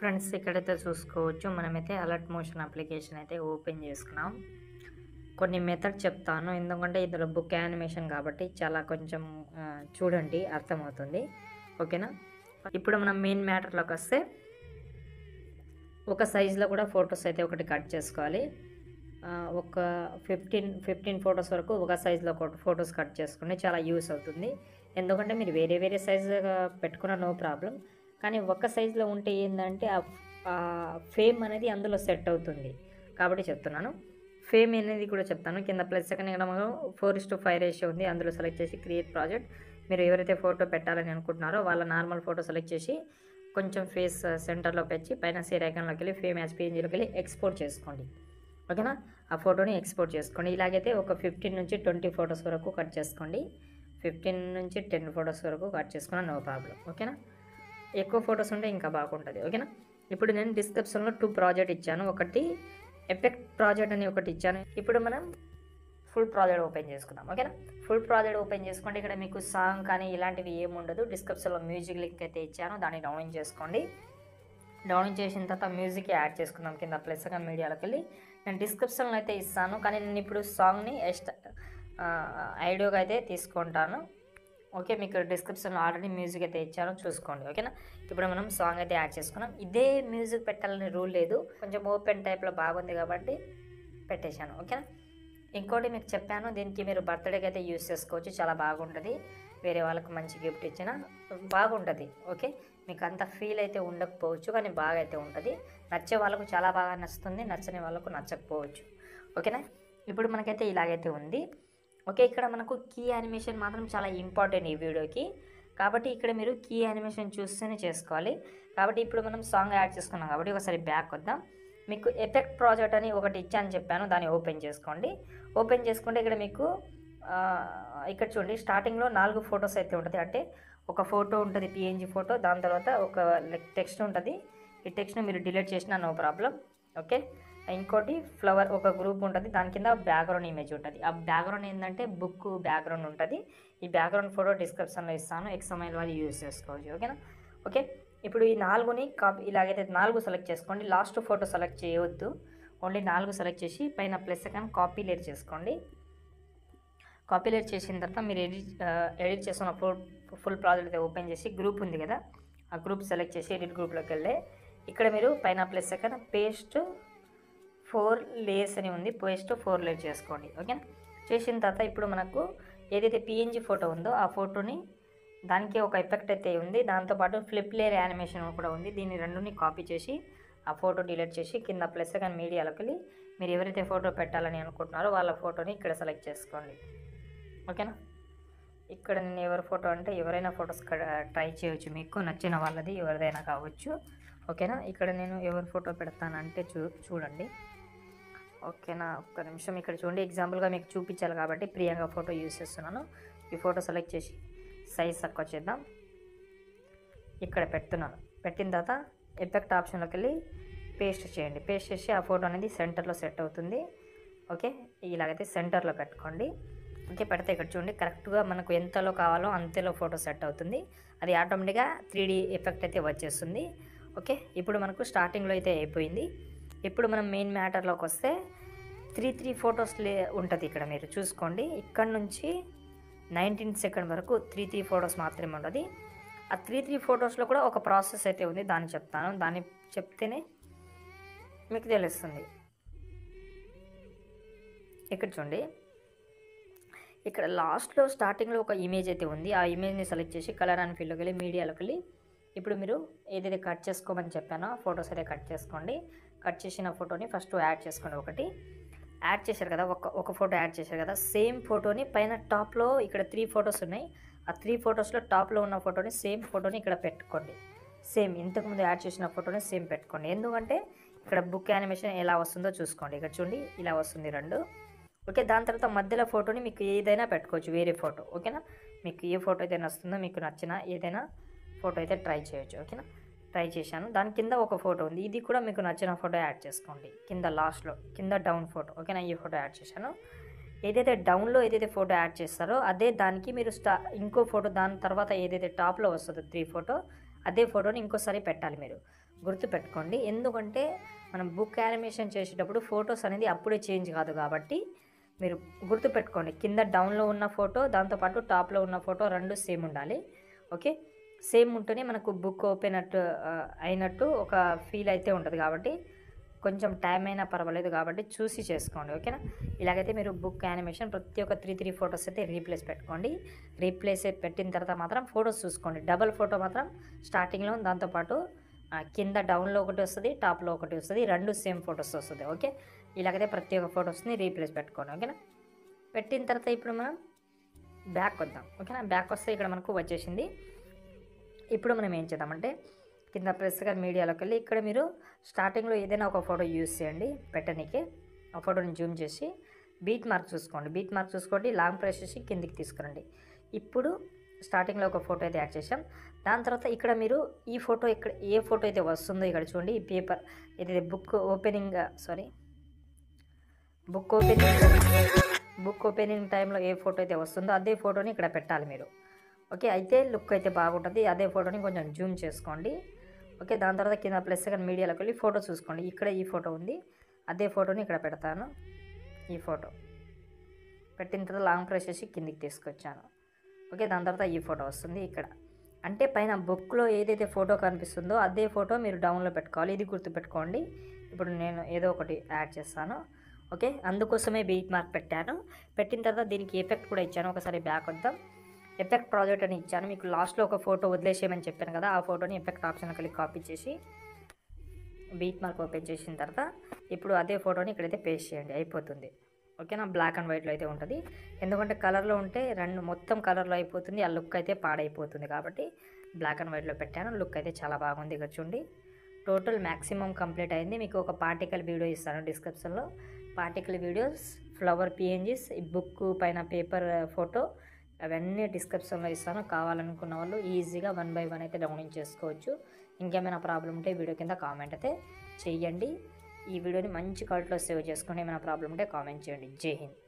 Friends ఇక్కడైతే చూసుకోవచ్చు మనమైతే అలర్ట్ మోషన్ అప్లికేషన్ అయితే ఓపెన్ చేసుకున్నాం. కొన్ని మెథడ్ చెప్తాను ఎందుకంటే ఇందులో బుక్ యానిమేషన్ కాబట్టి చాలా కొంచెం చూడండి అర్థమవుతుంది. ఓకేనా. ఇప్పుడు మనం మెయిన్ మ్యాటర్లోకి వస్తే ఒక సైజులో కూడా ఫొటోస్ అయితే ఒకటి కట్ చేసుకోవాలి. ఒక 15 ఫొటోస్ వరకు ఒక సైజులో ఫొటోస్ కట్ చేసుకోండి, చాలా యూస్ అవుతుంది. ఎందుకంటే మీరు వేరే వేరే సైజుగా పెట్టుకున్న నో ప్రాబ్లం, కానీ ఒక సైజులో ఉంటే ఏంటంటే ఆ ఫేమ్ అనేది అందులో సెట్ అవుతుంది కాబట్టి చెప్తున్నాను. ఫేమ్ అనేది కూడా చెప్తాను కింద ప్లస్ సెకండ్ ఇక్కడ మనం 4:5 రేషియో ఉంది, అందులో సెలెక్ట్ చేసి క్రియేట్ ప్రాజెక్ట్. మీరు ఎవరైతే ఫోటో పెట్టాలని అనుకుంటున్నారో వాళ్ళ నార్మల్ ఫోటో సెలెక్ట్ చేసి కొంచెం ఫేస్ సెంటర్లో పెట్టి పైన షేర్ ఐకాన్లోకి వెళ్ళి ఫేమ్ యాజ్ PNGలోకి వెళ్ళి ఎక్స్పోర్ట్ చేసుకోండి. ఓకేనా. ఆ ఫోటోని ఎక్స్పోర్ట్ చేసుకోండి. ఇలాగైతే ఒక 15 నుంచి 20 ఫొటోస్ వరకు కట్ చేసుకోండి. 15 నుంచి 10 ఫొటోస్ వరకు కట్ చేసుకున్నా నో ప్రాబ్లం. ఓకేనా. ఎక్కువ ఫొటోస్ ఉంటే ఇంకా బాగుంటుంది. ఓకేనా. ఇప్పుడు నేను డిస్క్రిప్షన్లో 2 ప్రాజెక్ట్ ఇచ్చాను. ఒకటి ఎఫెక్ట్ ప్రాజెక్ట్ అని ఒకటి ఇచ్చాను. ఇప్పుడు మనం ఫుల్ ప్రాజెక్ట్ ఓపెన్ చేసుకుందాం. ఓకేనా. ఫుల్ ప్రాజెక్ట్ ఓపెన్ చేసుకోండి. ఇక్కడ మీకు సాంగ్ కానీ ఇలాంటివి ఏమి ఉండదు. డిస్క్రిప్షన్లో మ్యూజిక్ లింక్ అయితే ఇచ్చాను, దాన్ని డౌన్లోడ్ చేసుకోండి. డౌన్లోడ్ చేసిన తర్వాత మ్యూజిక్ యాడ్ చేసుకుందాం. కింద ప్లస్ సెకండ్ మీడియాలోకి వెళ్ళి నేను డిస్క్రిప్షన్లో అయితే ఇస్తాను, కానీ నేను ఇప్పుడు సాంగ్ని ఐడియోగా అయితే తీసుకుంటాను. ఓకే. మీకు డిస్క్రిప్షన్లో ఆల్రెడీ మ్యూజిక్ అయితే ఇచ్చాను, చూసుకోండి. ఓకేనా. ఇప్పుడు మనం సాంగ్ అయితే యాడ్ చేసుకున్నాం. ఇదే మ్యూజిక్ పెట్టాలని రూల్ లేదు, కొంచెం ఓపెన్ టైప్లో బాగుంది కాబట్టి పెట్టేశాను. ఓకేనా. ఇంకోటి మీకు చెప్పాను, దీనికి మీరు బర్త్డేకి అయితే యూస్ చేసుకోవచ్చు, చాలా బాగుంటుంది. వేరే వాళ్ళకి మంచి గిఫ్ట్ ఇచ్చినా బాగుంటుంది. ఓకే. మీకు అంత ఫీల్ అయితే ఉండకపోవచ్చు, కానీ బాగా అయితే ఉంటుంది. నచ్చే వాళ్ళకు చాలా బాగా నచ్చుతుంది, నచ్చని వాళ్ళకు నచ్చకపోవచ్చు. ఓకేనా. ఇప్పుడు మనకైతే ఇలాగైతే ఉంది. ఓకే. ఇక్కడ మనకు కీ యానిమేషన్ మాత్రం చాలా ఇంపార్టెంట్ ఈ వీడియోకి, కాబట్టి ఇక్కడ మీరు కీ యానిమేషన్ చూస్తేనే చేసుకోవాలి. కాబట్టి ఇప్పుడు మనం సాంగ్ యాడ్ చేసుకున్నాం కాబట్టి ఒకసారి బ్యాక్ వద్దాం. మీకు ఎఫెక్ట్ ప్రాజెక్ట్ అని ఒకటి ఇచ్చాను చెప్పాను, దాన్ని ఓపెన్ చేసుకోండి. ఓపెన్ చేసుకుంటే ఇక్కడ మీకు ఇక్కడ చూడండి స్టార్టింగ్లో 4 ఫొటోస్ అయితే ఉంటుంది. అంటే ఒక ఫోటో ఉంటుంది, PNG ఫోటో, దాని తర్వాత ఒక టెక్స్ట్ ఉంటుంది. ఈ టెక్స్ట్ని మీరు డిలీట్ చేసినా నో ప్రాబ్లం. ఓకే. ఇంకోటి ఫ్లవర్ ఒక గ్రూప్ ఉంటుంది, దాని కింద బ్యాక్గ్రౌండ్ ఇమేజ్ ఉంటుంది. ఆ బ్యాక్గ్రౌండ్ ఏంటంటే బుక్ బ్యాక్గ్రౌండ్ ఉంటుంది. ఈ బ్యాక్గ్రౌండ్ ఫోటో డిస్క్రిప్షన్లో ఇస్తాను, XML వాళ్ళు యూజ్ చేసుకోవచ్చు. ఓకేనా. ఓకే. ఇప్పుడు ఈ 4ని కాపీ ఇలాగైతే 4 సెలెక్ట్ చేసుకోండి. లాస్ట్ ఫోటో సెలెక్ట్ చేయవద్దు, ఓన్లీ 4 సెలెక్ట్ చేసి పైన ప్లస్ సెకండ్ కాపీ లేట్ చేసుకోండి. కాపీ లేట్ చేసిన తర్వాత మీరు ఎడిట్ చేసుకున్న ఫుల్ ప్రాజెక్ట్ అయితే ఓపెన్ చేసి గ్రూప్ ఉంది కదా, ఆ గ్రూప్ సెలెక్ట్ చేసి ఎడిట్ గ్రూప్లోకి వెళ్ళి ఇక్కడ మీరు పైన ప్లస్ సెకండ్ పేస్ట్ 4 లేయర్స్ అని ఉంది, పేస్ట్ 4 లేయర్ చేసుకోండి. ఓకేనా. చేసిన తర్వాత ఇప్పుడు మనకు ఏదైతే PNG ఫోటో ఉందో ఆ ఫోటోని దానికి ఒక ఎఫెక్ట్ అయితే ఉంది, దాంతోపాటు ఫ్లిప్ లేయర్ యానిమేషన్ కూడా ఉంది. దీన్ని రెండుని కాపీ చేసి ఆ ఫోటో డిలీట్ చేసి కింద ప్లస్ సెకండ్ మీడియాలోకి వెళ్ళి మీరు ఎవరైతే ఫోటో పెట్టాలని అనుకుంటున్నారో వాళ్ళ ఫోటోని ఇక్కడ సెలెక్ట్ చేసుకోండి. ఓకేనా. ఇక్కడ నేను ఎవరి ఫోటో అంటే ఎవరైనా ఫొటోస్ ట్రై చేయవచ్చు, మీకు నచ్చిన వాళ్ళది ఎవరిదైనా కావచ్చు. ఓకేనా. ఇక్కడ నేను ఎవరి ఫోటో పెడతానంటే చూడండి. ఓకేనా. ఒక్క నిమిషం ఇక్కడ చూడండి, ఎగ్జాంపుల్గా మీకు చూపించాలి కాబట్టి ప్రియాంక ఫోటో యూజ్ చేస్తున్నాను. ఈ ఫోటో సెలెక్ట్ చేసి సైజ్ తక్కువ చేద్దాం, ఇక్కడ పెడుతున్నాను. పెట్టిన తర్వాత ఎఫెక్ట్ ఆప్షన్లోకి వెళ్ళి పేస్ట్ చేయండి. పేస్ట్ చేసి ఆ ఫోటో అనేది సెంటర్లో సెట్ అవుతుంది. ఓకే. ఇలాగైతే సెంటర్లో పెట్టుకోండి. ఓకే. పెడితే ఇక్కడ చూడండి కరెక్ట్గా మనకు ఎంతలో కావాలో అంతలో ఫోటో సెట్ అవుతుంది. అది ఆటోమేటిక్గా 3D ఎఫెక్ట్ అయితే వచ్చేస్తుంది. ఓకే. ఇప్పుడు మనకు స్టార్టింగ్లో అయితే అయిపోయింది. ఇప్పుడు మనం మెయిన్ మ్యాటర్లోకి వస్తే 3 ఫొటోస్ ఉంటుంది. ఇక్కడ మీరు చూసుకోండి, ఇక్కడ నుంచి 19 సెకండ్ వరకు 3 ఫొటోస్ మాత్రమే ఉంటుంది. ఆ 3 ఫొటోస్లో కూడా ఒక ప్రాసెస్ అయితే ఉంది, దాన్ని చెప్తాను. దాన్ని చెప్తేనే మీకు తెలుస్తుంది. ఇక్కడ చూడండి, ఇక్కడ లాస్ట్లో స్టార్టింగ్లో ఒక ఇమేజ్ అయితే ఉంది. ఆ ఇమేజ్ని సెలెక్ట్ చేసి కలర్ అండ్ ఫీల్డ్లోకి వెళ్ళి మీడియాలోకి వెళ్ళి ఇప్పుడు మీరు ఏదైతే కట్ చేసుకోమని చెప్పానో ఫొటోస్ అయితే కట్ చేసుకోండి. కట్ చేసిన ఫోటోని ఫస్ట్ యాడ్ చేసుకోండి. ఒకటి యాడ్ చేశారు కదా, ఒక ఫోటో యాడ్ చేశారు కదా, సేమ్ ఫోటోని పైన టాప్లో ఇక్కడ 3 ఫొటోస్ ఉన్నాయి. ఆ 3 ఫొటోస్లో టాప్లో ఉన్న ఫోటోని సేమ్ ఫోటోని ఇక్కడ పెట్టుకోండి. సేమ్ ఇంతకుముందు యాడ్ చేసిన ఫోటోని సేమ్ పెట్టుకోండి. ఎందుకంటే ఇక్కడ బుక్ యానిమేషన్ ఎలా వస్తుందో చూసుకోండి. ఇక్కడ చూడండి ఇలా వస్తుంది 2. ఓకే. దాని తర్వాత మధ్యలో ఫోటోని మీకు ఏదైనా పెట్టుకోవచ్చు, వేరే ఫోటో. ఓకేనా. మీకు ఏ ఫోటో అయితే నచ్చుతుందో మీకు నచ్చిన ఏదైనా ఫోటో అయితే ట్రై చేయొచ్చు. ఓకేనా. ట్రై చేశాను. దాని కింద ఒక ఫోటో ఉంది, ఇది కూడా మీకు నచ్చిన ఫోటో యాడ్ చేసుకోండి. కింద లాస్ట్లో కింద డౌన్ ఫోటో. ఓకేనా. ఈ ఫోటో యాడ్ చేశాను. ఏదైతే డౌన్లో ఏదైతే ఫోటో యాడ్ చేస్తారో అదే దానికి మీరు ఇంకో ఫోటో దాని తర్వాత ఏదైతే టాప్లో వస్తుందో 3 ఫోటో, అదే ఫోటోని ఇంకోసారి పెట్టాలి మీరు. గుర్తుపెట్టుకోండి. ఎందుకంటే మనం బుక్ యానిమేషన్ చేసేటప్పుడు ఫొటోస్ అనేది అప్పుడే చేంజ్ కాదు కాబట్టి మీరు గుర్తుపెట్టుకోండి. కింద డౌన్లో ఉన్న ఫోటో దాంతోపాటు టాప్లో ఉన్న ఫోటో 2 సేమ్ ఉండాలి. ఓకే, సేమ్ ఉంటేనే మనకు బుక్ ఓపెన్ అయినట్టు ఒక ఫీల్ అయితే ఉంటుంది. కాబట్టి కొంచెం టైం అయినా పర్వాలేదు కాబట్టి చూసి చేసుకోండి. ఓకేనా, ఇలాగైతే మీరు బుక్ యానిమేషన్ ప్రతి ఒక్క 3 ఫొటోస్ అయితే రీప్లేస్ పెట్టుకోండి. రీప్లేస్ పెట్టిన తర్వాత మాత్రం ఫొటోస్ చూసుకోండి. డబల్ ఫోటో మాత్రం స్టార్టింగ్లో దాంతోపాటు కింద డౌన్లో ఒకటి వస్తుంది, టాప్లో ఒకటి వస్తుంది, 2 సేమ్ ఫొటోస్ వస్తుంది. ఓకే, ఇలాగైతే ప్రతి ఒక్క ఫొటోస్ని రీప్లేస్ పెట్టుకోండి. ఓకేనా, పెట్టిన తర్వాత ఇప్పుడు మనం బ్యాక్ వద్దాం. ఓకేనా, బ్యాక్ వస్తే ఇక్కడ మనకు వచ్చేసింది. ఇప్పుడు మనం ఏం చేద్దామంటే కింద ప్రెస్గా మీడియాలోకి వెళ్ళి ఇక్కడ మీరు స్టార్టింగ్లో ఏదైనా ఒక ఫోటో యూజ్ చేయండి పెట్టడానికి. ఆ ఫోటోని జూమ్ చేసి బీట్ మార్క్ చూసుకోండి. బీట్ మార్క్ చూసుకోండి, లాంగ్ ప్రెస్ చేసి కిందికి తీసుకురండి. ఇప్పుడు స్టార్టింగ్లో ఒక ఫోటో అయితే యాడ్ చేసాం. దాని తర్వాత ఇక్కడ మీరు ఈ ఫోటో ఇక్కడ ఏ ఫోటో అయితే వస్తుందో ఇక్కడ చూడండి. ఈ పేపర్ ఏదైతే బుక్ ఓపెనింగ్ టైంలో ఏ ఫోటో అయితే వస్తుందో అదే ఫోటోని ఇక్కడ పెట్టాలి మీరు. ఓకే, అయితే లుక్ అయితే బాగుంటుంది. అదే ఫోటోని కొంచెం జూమ్ చేసుకోండి. ఓకే, దాని తర్వాత కింద ప్లస్ సెకండ్ మీడియాలోకి వెళ్ళి ఫోటో చూసుకోండి. ఇక్కడ ఈ ఫోటో ఉంది, అదే ఫోటోని ఇక్కడ పెడతాను. ఈ ఫోటో పెట్టిన తర్వాత లాంగ్ ప్రెస్ చేసి కిందికి తీసుకొచ్చాను. ఓకే, దాని తర్వాత ఈ ఫోటో వస్తుంది ఇక్కడ. అంటే పైన బుక్లో ఏదైతే ఫోటో కనిపిస్తుందో అదే ఫోటో మీరు డౌన్లో పెట్టుకోవాలి. ఇది గుర్తుపెట్టుకోండి. ఇప్పుడు నేను ఏదో ఒకటి యాడ్ చేస్తాను. ఓకే, అందుకోసమే బీట్ మార్క్ పెట్టాను. పెట్టిన తర్వాత దీనికి ఎఫెక్ట్ కూడా ఇచ్చాను. ఒకసారి బ్యాక్ వద్దాం. ఎఫెక్ట్ ప్రాజెక్ట్ అని ఇచ్చాను. మీకు లాస్ట్లో ఒక ఫోటో వదిలేసేయమని చెప్పాను కదా, ఆ ఫోటోని ఎఫెక్ట్ ఆప్షన్కి వెళ్ళి కాపీ చేసి బీట్ మార్క్ ఓపెన్ చేసిన తర్వాత ఇప్పుడు అదే ఫోటోని ఇక్కడైతే పేస్ట్ చేయండి, అయిపోతుంది. ఓకేనా, బ్లాక్ అండ్ వైట్లో అయితే ఉంటుంది. ఎందుకంటే కలర్లో ఉంటే మొత్తం కలర్లో అయిపోతుంది, ఆ లుక్ అయితే పాడైపోతుంది. కాబట్టి బ్లాక్ అండ్ వైట్లో పెట్టాను. లుక్ అయితే చాలా బాగుంది. ఇక్కడ చూడండి, టోటల్ మ్యాక్సిమం కంప్లీట్ అయింది. మీకు ఒక పార్టికల్ వీడియో ఇస్తాను డిస్క్రిప్షన్లో. పార్టికల్ వీడియోస్, ఫ్లవర్ పిఎన్జీస్, ఈ బుక్ పైన పేపర్ ఫోటో అవన్నీ డిస్క్రిప్షన్లో ఇస్తాను. కావాలనుకున్న వాళ్ళు ఈజీగా 1 by 1 అయితే డౌన్లోడ్ చేసుకోవచ్చు. ఇంకేమైనా ప్రాబ్లం ఉంటే వీడియో కింద కామెంట్ అయితే చేయండి. ఈ వీడియోని మంచి క్వాలిటీలో సేవ్ చేసుకుని ఏమైనా ప్రాబ్లం ఉంటే కామెంట్ చేయండి. జై హింద్.